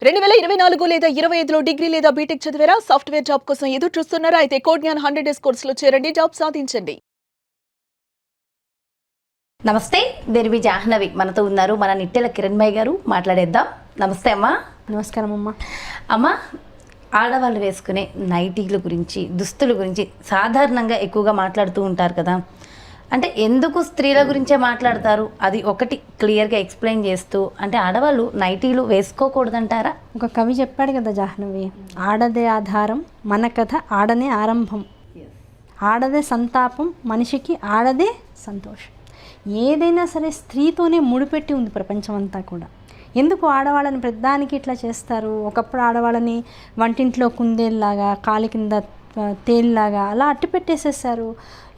2024 లేదా 25లో డిగ్రీ లేదా బీటెక్ చదివారా? సాఫ్ట్‌వేర్ జాబ్ కోసం ఎదురు చూస్తున్నారా? అయితే కోడ్ జ్ఞాన్ 100 డేస్ కోర్సులో చేరండి, జాబ్ సాధించండి. నమస్తే, దేర్వి జాహ్నవి మనతో ఉన్నారు. మన నిట్టెల కిరణ్మయ్య గారు మాట్లాడేద్దాం. నమస్తే అమ్మా. నమస్కారం అమ్మ. అమ్మ, ఆడవాళ్ళు వేసుకునే నైటీల గురించి, దుస్తుల గురించి సాధారణంగా ఎక్కువగా మాట్లాడుతూ ఉంటారు కదా. అంటే ఎందుకు స్త్రీల గురించే మాట్లాడతారు, అది ఒకటి క్లియర్గా ఎక్స్ప్లెయిన్ చేస్తూ, అంటే ఆడవాళ్ళు నైటీలు వేసుకోకూడదంటారా? ఒక కవి చెప్పాడు కదా జాహ్నవి, ఆడదే ఆధారం మన కథ ఆడనే ఆరంభం, ఆడదే సంతాపం మనిషికి ఆడదే సంతోషం. ఏదైనా సరే స్త్రీతోనే ముడిపెట్టి ఉంది ప్రపంచం అంతా కూడా. ఎందుకు ఆడవాళ్ళని ప్రతిదానికి ఇట్లా చేస్తారు? ఒకప్పుడు ఆడవాళ్ళని వంటింట్లో కుందేల్లాగా, కాలి కింద తేలిలాగా అలా అట్టి పెట్టేసేసారు.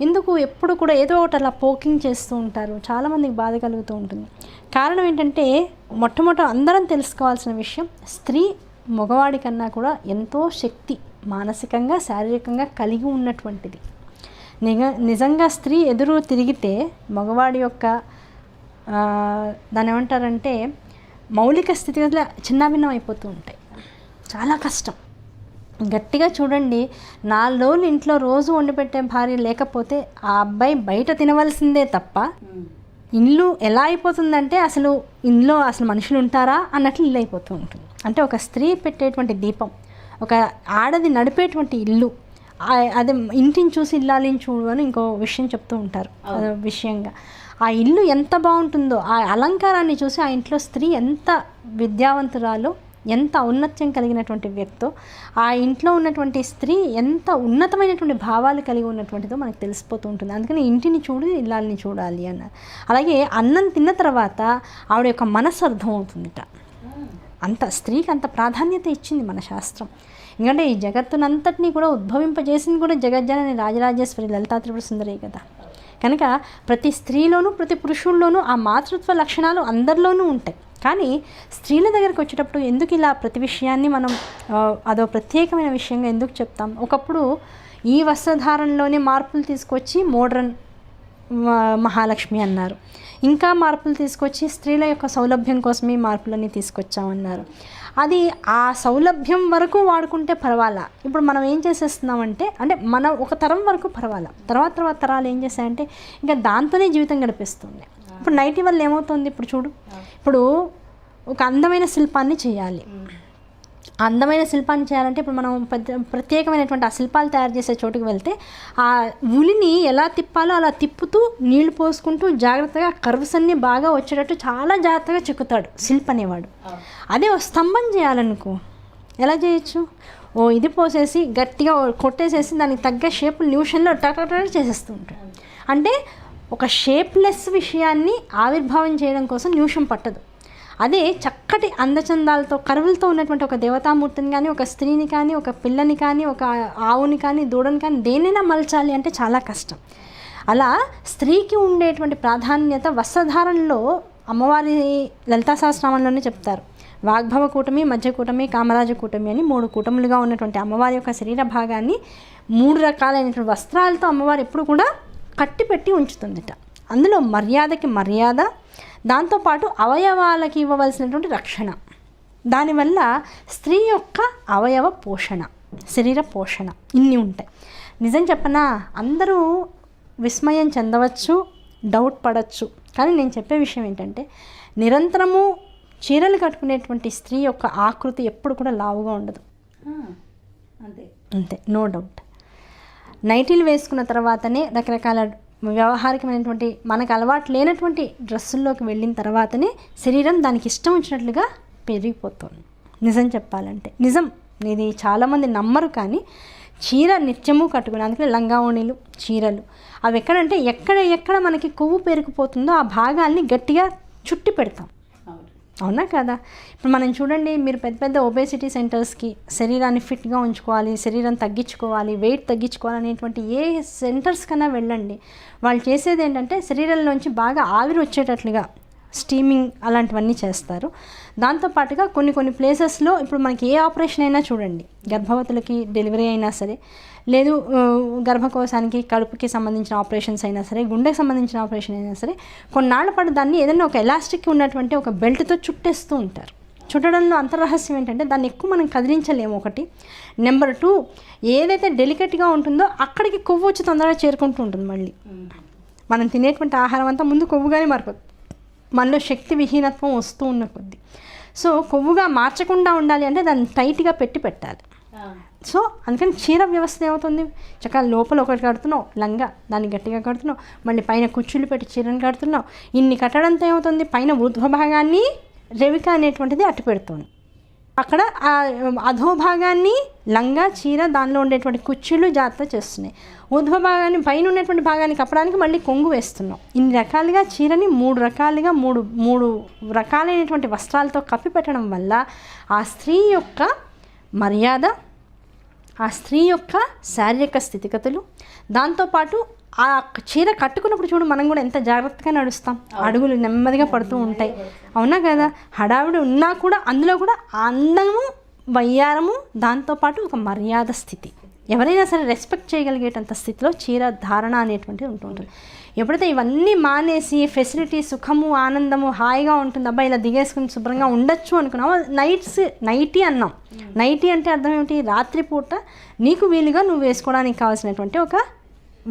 ఎందుకు ఎప్పుడు కూడా ఏదో ఒకటి అలా పోకింగ్ చేస్తూ ఉంటారు. చాలామందికి బాధ కలుగుతూ ఉంటుంది. కారణం ఏంటంటే, మొట్టమొదట అందరం తెలుసుకోవాల్సిన విషయం, స్త్రీ మగవాడి కన్నా కూడా ఎంతో శక్తి మానసికంగా, శారీరకంగా కలిగి ఉన్నటువంటిది. నిజంగా స్త్రీ ఎదురు తిరిగితే మగవాడి యొక్క దాని ఏమంటారంటే మౌలిక స్థితిగతులు చిన్నాభిన్నం అయిపోతూ ఉంటాయి. చాలా కష్టం. గట్టిగా చూడండి, 4 రోజులు ఇంట్లో రోజు వండి పెట్టే భార్య లేకపోతే ఆ అబ్బాయి బయట తినవలసిందే తప్ప, ఇల్లు ఎలా అయిపోతుందంటే అసలు ఇంట్లో అసలు మనుషులు ఉంటారా అన్నట్లు ఇల్లు అయిపోతూ ఉంటుంది. అంటే ఒక స్త్రీ పెట్టేటువంటి దీపం, ఒక ఆడది నడిపేటువంటి ఇల్లు, అదే ఇంటిని చూసి ఇల్లాలిని చూడు అని ఇంకో విషయం చెప్తూ ఉంటారు. విషయంగా ఆ ఇల్లు ఎంత బాగుంటుందో, ఆ అలంకారాన్ని చూసి ఆ ఇంట్లో స్త్రీ ఎంత విద్యావంతురాలో, ఎంత ఔన్నత్యం కలిగినటువంటి వ్యక్తో, ఆ ఇంట్లో ఉన్నటువంటి స్త్రీ ఎంత ఉన్నతమైనటువంటి భావాలు కలిగి ఉన్నటువంటిదో మనకు తెలిసిపోతూ ఉంటుంది. అందుకని ఇంటిని చూడు ఇల్లాలని చూడాలి అన్నారు. అలాగే అన్నం తిన్న తర్వాత ఆవిడ యొక్క మనస్సు అర్థం అవుతుందిట. అంత స్త్రీకి అంత ప్రాధాన్యత ఇచ్చింది మన శాస్త్రం. ఎందుకంటే ఈ జగత్తునంతటినీ కూడా ఉద్భవింపజేసింది కూడా జగజ్జనని రాజరాజేశ్వరి లలితా త్రిపుర సుందరి కదా. కనుక ప్రతి స్త్రీలోనూ ప్రతి పురుషుల్లోనూ ఆ మాతృత్వ లక్షణాలు అందరిలోనూ ఉంటాయి. కానీ స్త్రీల దగ్గరికి వచ్చేటప్పుడు ఎందుకు ఇలా ప్రతి విషయాన్ని మనం అదో ప్రత్యేకమైన విషయంగా ఎందుకు చెప్తాం? ఒకప్పుడు ఈ వస్త్రధారణలోనే మార్పులు తీసుకొచ్చి మోడ్రన్ మహాలక్ష్మి అన్నారు. ఇంకా మార్పులు తీసుకొచ్చి స్త్రీల యొక్క సౌలభ్యం కోసమే మార్పులన్నీ తీసుకొచ్చామన్నారు. అది ఆ సౌలభ్యం వరకు వాడుకుంటే పర్వాలా. ఇప్పుడు మనం ఏం చేసేస్తున్నామంటే, అంటే మనం ఒక తరం వరకు పర్వాలా, తర్వాత తరాలు ఏం చేస్తాయంటే ఇంకా దాంతోనే జీవితం గడిపిస్తుంది. ఇప్పుడు నైటీ వల్ల ఏమవుతుంది? ఇప్పుడు చూడు, ఇప్పుడు ఒక అందమైన శిల్పాన్ని చేయాలి. అందమైన శిల్పాన్ని చేయాలంటే ఇప్పుడు మనం ప్రత్యేకమైనటువంటి ఆ శిల్పాలు తయారు చేసే చోటుకు వెళ్తే ఆ ఉలిని ఎలా తిప్పాలో అలా తిప్పుతూ నీళ్లు పోసుకుంటూ జాగ్రత్తగా కర్వ్స్ అన్నీ బాగా వచ్చేటట్టు చాలా జాగ్రత్తగా చెక్కుతాడు శిల్ప అనేవాడు. అదే స్తంభం చేయాలనుకో ఎలా చేయొచ్చు? ఇది పోసేసి గట్టిగా కొట్టేసేసి దానికి తగ్గ షేపులు నిమిషంలో టట చేసేస్తూ ఉంటాడు. అంటే ఒక షేప్లెస్ విషయాన్ని ఆవిర్భావం చేయడం కోసం నిమిషం పట్టదు. అదే చక్కటి అందచందాలతో కరువులతో ఉన్నటువంటి ఒక దేవతామూర్తిని కానీ, ఒక స్త్రీని కానీ, ఒక పిల్లని కానీ, ఒక ఆవుని కానీ, దూడని కానీ దేనైనా మలచాలి అంటే చాలా కష్టం. అలా స్త్రీకి ఉండేటువంటి ప్రాధాన్యత వస్త్రధారణలో అమ్మవారి లలితా సహస్రనామంలోనే చెప్తారు. వాగ్భవ కూటమి, మధ్య కూటమి, కామరాజ కూటమి అని 3 కూటములుగా ఉన్నటువంటి అమ్మవారి యొక్క శరీర భాగాన్ని 3 రకాలైనటువంటి వస్త్రాలతో అమ్మవారు ఎప్పుడు కూడా కట్టిపెట్టి ఉంచుతుందిట. అందులో మర్యాదకి మర్యాద, దాంతోపాటు అవయవాలకి ఇవ్వవలసినటువంటి రక్షణ, దానివల్ల స్త్రీ యొక్క అవయవ పోషణ, శరీర పోషణ ఇన్ని ఉంటాయి. నిజం చెప్పనా, అందరూ విస్మయం చెందవచ్చు, డౌట్ పడవచ్చు. కానీ నేను చెప్పే విషయం ఏంటంటే, నిరంతరము చీరలు కట్టుకునేటువంటి స్త్రీ యొక్క ఆకృతి ఎప్పుడు కూడా లావుగా ఉండదు. అంతే, నో డౌట్. నైటీలు వేసుకున్న తర్వాతనే రకరకాల వ్యవహారికమైనటువంటి మనకు అలవాటు లేనటువంటి డ్రెస్సుల్లోకి వెళ్ళిన తర్వాతనే శరీరం దానికి ఇష్టం వచ్చినట్లుగా పెరిగిపోతుంది. నిజం చెప్పాలంటే నిజం, ఇది చాలామంది నమ్మరు. కానీ చీర నిత్యము కట్టుకుని, అందుకని లంగావోణీలు, చీరలు అవి ఎక్కడంటే ఎక్కడ మనకి కొవ్వు పెరిగిపోతుందో ఆ భాగాల్ని గట్టిగా చుట్టి పెడతాం. అవునా కదా? ఇప్పుడు మనం చూడండి, మీరు పెద్ద ఒబేసిటీ సెంటర్స్కి శరీరాన్ని ఫిట్గా ఉంచుకోవాలి, శరీరం తగ్గించుకోవాలి, వెయిట్ తగ్గించుకోవాలి అనేటువంటి ఏ సెంటర్స్ కన్నా వెళ్ళండి. వాళ్ళు చేసేది ఏంటంటే శరీరంలోంచి బాగా ఆవిరి వచ్చేటట్లుగా స్టీమింగ్ అలాంటివన్నీ చేస్తారు. దాంతోపాటుగా కొన్ని ప్లేసెస్లో ఇప్పుడు మనకి ఏ ఆపరేషన్ అయినా చూడండి, గర్భవతులకి డెలివరీ అయినా సరే, లేదు గర్భకోశానికి కడుపుకి సంబంధించిన ఆపరేషన్స్ అయినా సరే, గుండెకి సంబంధించిన ఆపరేషన్ అయినా సరే, కొన్నాళ్ల పాటు దాన్ని ఏదైనా ఒక ఎలాస్టిక్ ఉన్నటువంటి ఒక బెల్ట్తో చుట్టేస్తూ ఉంటారు. చుట్టడంలో అంతర్రహస్యం ఏంటంటే దాన్ని ఎక్కువ మనం కదిలించలేము ఒకటి. నెంబర్ 2, ఏదైతే డెలికేట్గా ఉంటుందో అక్కడికి కొవ్వు వచ్చి తొందరగా చేరుకుంటూ ఉంటుంది. మళ్ళీ మనం తినేటువంటి ఆహారం అంతా ముందు కొవ్వుగానే మారిపోతుంది, మనలో శక్తి విహీనత్వం వస్తూ ఉన్న కొద్దీ. సో కొవ్వుగా మార్చకుండా ఉండాలి అంటే దాన్ని టైట్గా పెట్టాలి. సో అందుకని చీర వ్యవస్థ ఏమవుతుంది, చక్కగా లోపల ఒకటి కడుతున్నావు లంగా, దాన్ని గట్టిగా కడుతున్నావు, మళ్ళీ పైన కుచ్చుళ్ళు పెట్టి చీరను కడుతున్నావు. ఇన్ని కట్టడంతో ఏమవుతుంది, పైన ఊర్ధ్వ భాగాన్ని రెవిక అనేటువంటిది అట్టు పెడుతుంది, అక్కడ ఆ అధోభాగాన్ని లంగా చీర దానిలో ఉండేటువంటి కుచ్చుళ్ళు జాగ్రత్త చేస్తున్నాయి. ఊర్ధ్వ భాగాన్ని పైన ఉన్నటువంటి భాగాన్ని కప్పడానికి మళ్ళీ కొంగు వేస్తున్నాం. ఇన్ని రకాలుగా చీరని మూడు రకాలైనటువంటి వస్త్రాలతో కప్పి పెట్టడం వల్ల ఆ స్త్రీ యొక్క మర్యాద, ఆ స్త్రీ యొక్క శారీరక స్థితిగతులు, దాంతోపాటు ఆ చీర కట్టుకున్నప్పుడు చూడు మనం కూడా ఎంత జాగ్రత్తగా నడుస్తాం, అడుగులు నెమ్మదిగా పడుతూ ఉంటాయి, అవునా కదా. హడావిడి ఉన్నా కూడా అందులో కూడా అందము, వయ్యారము, దాంతోపాటు ఒక మర్యాద స్థితి, ఎవరైనా సరే రెస్పెక్ట్ చేయగలిగేటంత స్థితిలో చీర ధారణ అనేటువంటిది ఉంటుంటుంది. ఎప్పుడైతే ఇవన్నీ మానేసి ఫెసిలిటీ, సుఖము, ఆనందము, హాయిగా ఉంటుంది, అబ్బాయి ఇలా దిగేసుకుని శుభ్రంగా ఉండొచ్చు అనుకున్నాము, నైటీ అన్నాం. నైటీ అంటే అర్థం ఏమిటి, రాత్రిపూట నీకు వీలుగా నువ్వు వేసుకోవడానికి కావాల్సినటువంటి ఒక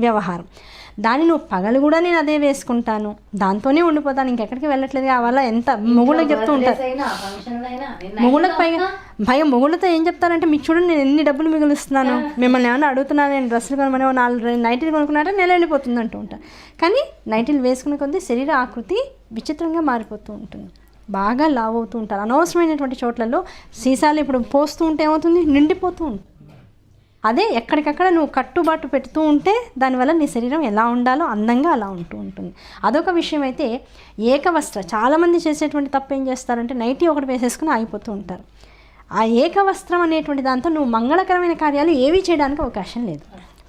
వ్యవహారం. దాన్ని నువ్వు పగలు కూడా నేను అదే వేసుకుంటాను, దాంతోనే ఉండిపోతాను, ఇంకెక్కడికి వెళ్ళట్లేదు. వల్ల ఎంత మొగుళ్ళకి చెప్తూ ఉంటారు, మొగుళ్ళకి పైగా మొగుళ్ళతో ఏం చెప్తారంటే, మీకు చూడండి నేను ఎన్ని డబ్బులు మిగులుస్తున్నాను, మిమ్మల్ని ఏమైనా అడుగుతున్నాను, నేను డ్రెస్సులు కొనమని 4 నైటీలు కొనుక్కున్నారంటే నెల వెళ్ళిపోతుంది అంటూ ఉంటాను. కానీ నైటీలు వేసుకునే కొద్దీ శరీర ఆకృతి విచిత్రంగా మారిపోతూ ఉంటుంది, బాగా లావ్ అవుతూ ఉంటారు. అనవసరమైనటువంటి చోట్లలో సీసాలు ఇప్పుడు పోస్తూ ఉంటే ఏమవుతుంది, నిండిపోతూ ఉంటుంది. అదే ఎక్కడికక్కడ నువ్వు కట్టుబాటు పెడుతూ ఉంటే దానివల్ల నీ శరీరం ఎలా ఉండాలో అందంగా అలా ఉంటూ ఉంటుంది. అదొక విషయం. అయితే ఏకవస్త్ర, చాలామంది చేసేటువంటి తప్పు ఏం చేస్తారంటే నైటీ ఒకటి వేసేసుకుని ఆగిపోతూ ఉంటారు. ఆ ఏకవస్త్రం అనేటువంటి దాంతో నువ్వు మంగళకరమైన కార్యాలు ఏవీ చేయడానికి అవకాశం లేదు.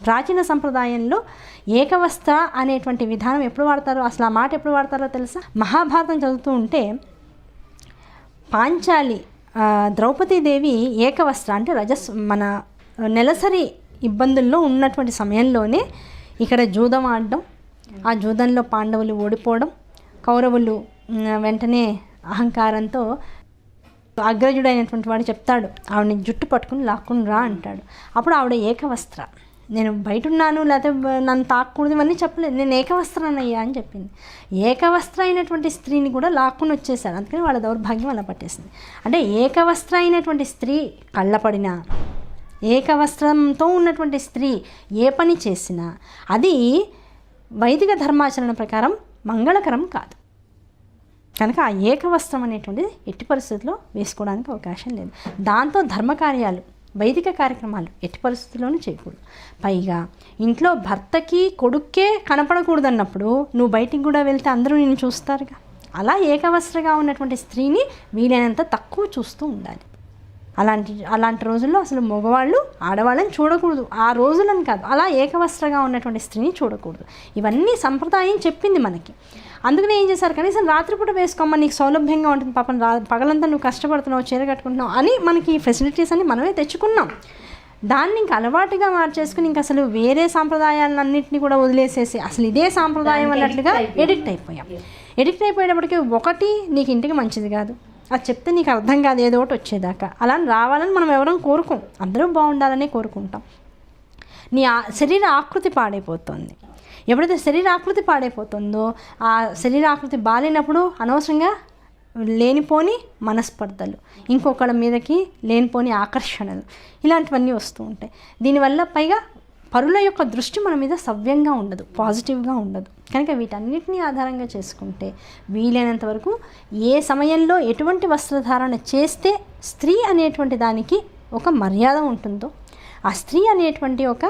ప్రాచీన సంప్రదాయంలో ఏకవస్త్ర అనేటువంటి విధానం ఎప్పుడు వాడతారో, అసలు ఆ మాట ఎప్పుడు వాడతారో తెలుసా, మహాభారతం చదువుతూ ఉంటే పాంచాలి ద్రౌపదీదేవి ఏకవస్త్ర అంటే మన నెలసరి ఇబ్బందుల్లో ఉన్నటువంటి సమయంలోనే ఇక్కడ జూదం ఆడడం, ఆ జూదంలో పాండవులు ఓడిపోవడం, కౌరవులు వెంటనే అహంకారంతో అగ్రజుడైనటువంటి వాడు చెప్తాడు, ఆవిడని జుట్టు పట్టుకుని లాక్కుని రా అంటాడు. అప్పుడు ఆవిడ ఏకవస్త్ర, నేను బయట ఉన్నాను లేకపోతే నన్ను తాకూడదు ఇవన్నీ చెప్పలేదు, నేను ఏకవస్త్రానయ్యా అని చెప్పింది. ఏకవస్త్ర అయినటువంటి స్త్రీని కూడా లాక్కుని వచ్చేసారు, అందుకని వాళ్ళ దౌర్భాగ్యం అలా పట్టేసింది. అంటే ఏకవస్త్ర అయినటువంటి స్త్రీ కళ్ళపడినా, ఏకవస్త్రంతో ఉన్నటువంటి స్త్రీ ఏ పని చేసినా అది వైదిక ధర్మాచరణ ప్రకారం మంగళకరం కాదు. కనుక ఆ ఏకవస్త్రం అనేటువంటిది ఎట్టి పరిస్థితుల్లో వేసుకోవడానికి అవకాశం లేదు. దాంతో ధర్మకార్యాలు, వైదిక కార్యక్రమాలు ఎట్టి పరిస్థితుల్లోనూ చేయకూడదు. పైగా ఇంట్లో భర్తకి కొడుక్కే కనపడకూడదన్నప్పుడు నువ్వు బయటికి కూడా వెళ్తే అందరూ నిన్ను చూస్తారుగా. అలా ఏకవస్త్రగా ఉన్నటువంటి స్త్రీని వీలైనంత తక్కువ చూస్తూ ఉండాలి. అలాంటి రోజుల్లో అసలు మగవాళ్ళు ఆడవాళ్ళని చూడకూడదు, ఆ రోజులను కాదు, అలా ఏకవస్త్రగా ఉన్నటువంటి స్త్రీని చూడకూడదు. ఇవన్నీ సంప్రదాయం చెప్పింది మనకి. అందుకనే ఏం చేశారు, కనీసం రాత్రిపూట వేసుకోమ్మా, నీకు సౌలభ్యంగా ఉంటుంది, పాపం పగలంతా నువ్వు కష్టపడుతున్నావు, చీర కట్టుకుంటున్నావు అని మనకి ఫెసిలిటీస్ అన్ని మనమే తెచ్చుకున్నాం. దాన్ని ఇంక అలవాటుగా మార్చేసుకుని ఇంక అసలు వేరే సాంప్రదాయాలన్నింటినీ కూడా వదిలేసేసి అసలు ఇదే సాంప్రదాయం అన్నట్లుగా ఎడిక్ట్ అయిపోయాం. ఎడిక్ట్ అయిపోయేటప్పటికి ఒకటి నీకు ఇంటికి మంచిది కాదు, అది చెప్తే నీకు అర్థం కాదు ఏదో ఒకటి వచ్చేదాకా. అలా రావాలని మనం ఎవరం కోరుకోం, అందరూ బాగుండాలనే కోరుకుంటాం. నీ శరీర ఆకృతి పాడైపోతుంది. ఎప్పుడైతే శరీర ఆకృతి పాడైపోతుందో ఆ శరీర ఆకృతి బాలేనప్పుడు అనవసరంగా లేనిపోని మనస్పర్ధలు, ఇంకొకళ్ళ మీదకి లేనిపోని ఆకర్షణలు, ఇలాంటివన్నీ వస్తూ ఉంటాయి. దీనివల్ల పైగా పరుల యొక్క దృష్టి మన మీద సవ్యంగా ఉండదు, పాజిటివ్గా ఉండదు. కనుక వీటన్నిటినీ ఆధారంగా చేసుకుంటే వీలైనంత వరకు ఏ సమయంలో ఎటువంటి వస్త్రధారణ చేస్తే స్త్రీ అనేటువంటి దానికి ఒక మర్యాద ఉంటుందో, ఆ స్త్రీ అనేటువంటి ఒక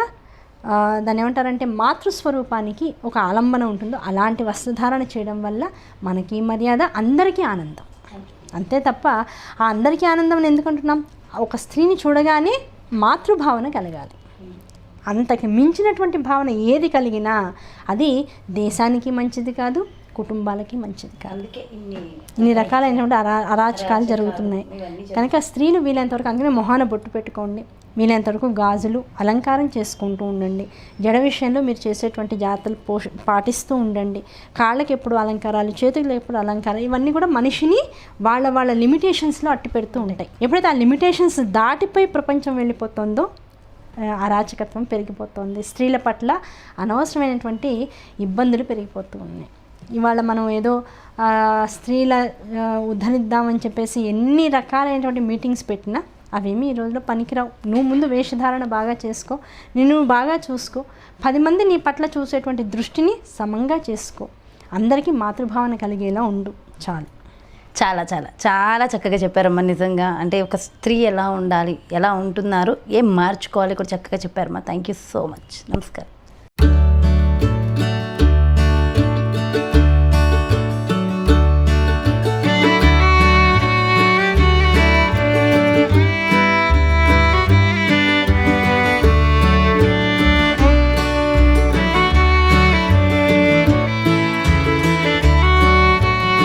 దాన్ని ఏమంటారంటే మాతృస్వరూపానికి ఒక ఆలంబన ఉంటుందో అలాంటి వస్త్రధారణ చేయడం వల్ల మనకి మర్యాద, అందరికీ ఆనందం. అంతే తప్ప ఆ అందరికీ ఆనందం ఎందుకంటున్నాం, ఒక స్త్రీని చూడగానే మాతృభావన కలగాలి. అంతకి మించినటువంటి భావన ఏది కలిగినా అది దేశానికి మంచిది కాదు, కుటుంబాలకి మంచిది కాదు. అందుకే ఇన్ని రకాలైనటువంటి అరాచకాలు జరుగుతున్నాయి. కనుక స్త్రీలు వీలైనంతవరకు అందుకనే మొహాన బొట్టు పెట్టుకోండి, వీలైనంతవరకు గాజులు అలంకారం చేసుకుంటూ ఉండండి. జడ విషయంలో మీరు చేసేటువంటి జాగ్రత్తలు పాటిస్తూ ఉండండి. కాళ్ళకి ఎప్పుడు అలంకారాలు, చేతులకు ఎప్పుడు అలంకారాలు, ఇవన్నీ కూడా మనిషిని వాళ్ళ లిమిటేషన్స్లో అట్టి పెడుతూ ఉంటాయి. ఎప్పుడైతే ఆ లిమిటేషన్స్ దాటిపోయి ప్రపంచం వెళ్ళిపోతుందో అరాచకత్వం పెరిగిపోతుంది. స్త్రీల పట్ల అనవసరమైనటువంటి ఇబ్బందులు పెరిగిపోతూ ఉన్నాయి. ఇవాళ మనం ఏదో స్త్రీల ఉద్ధరిద్దామని చెప్పేసి ఎన్ని రకాలైనటువంటి మీటింగ్స్ పెట్టినా అవేమీ ఈ రోజులో పనికిరావు. నువ్వు ముందు వేషధారణ బాగా చేసుకో, నిన్ను బాగా చూసుకో, 10 మంది నీ పట్ల చూసేటువంటి దృష్టిని సమంగా చేసుకో, అందరికీ మాతృభావన కలిగేలా ఉండు, చాలు. చాలా చాలా చాలా చక్కగా చెప్పారమ్మా. నిజంగా అంటే ఒక స్త్రీ ఎలా ఉండాలి, ఎలా ఉంటున్నారు, ఏం మార్చుకోవాలి కూడా చక్కగా చెప్పారమ్మా. Thank you so much. నమస్కారం.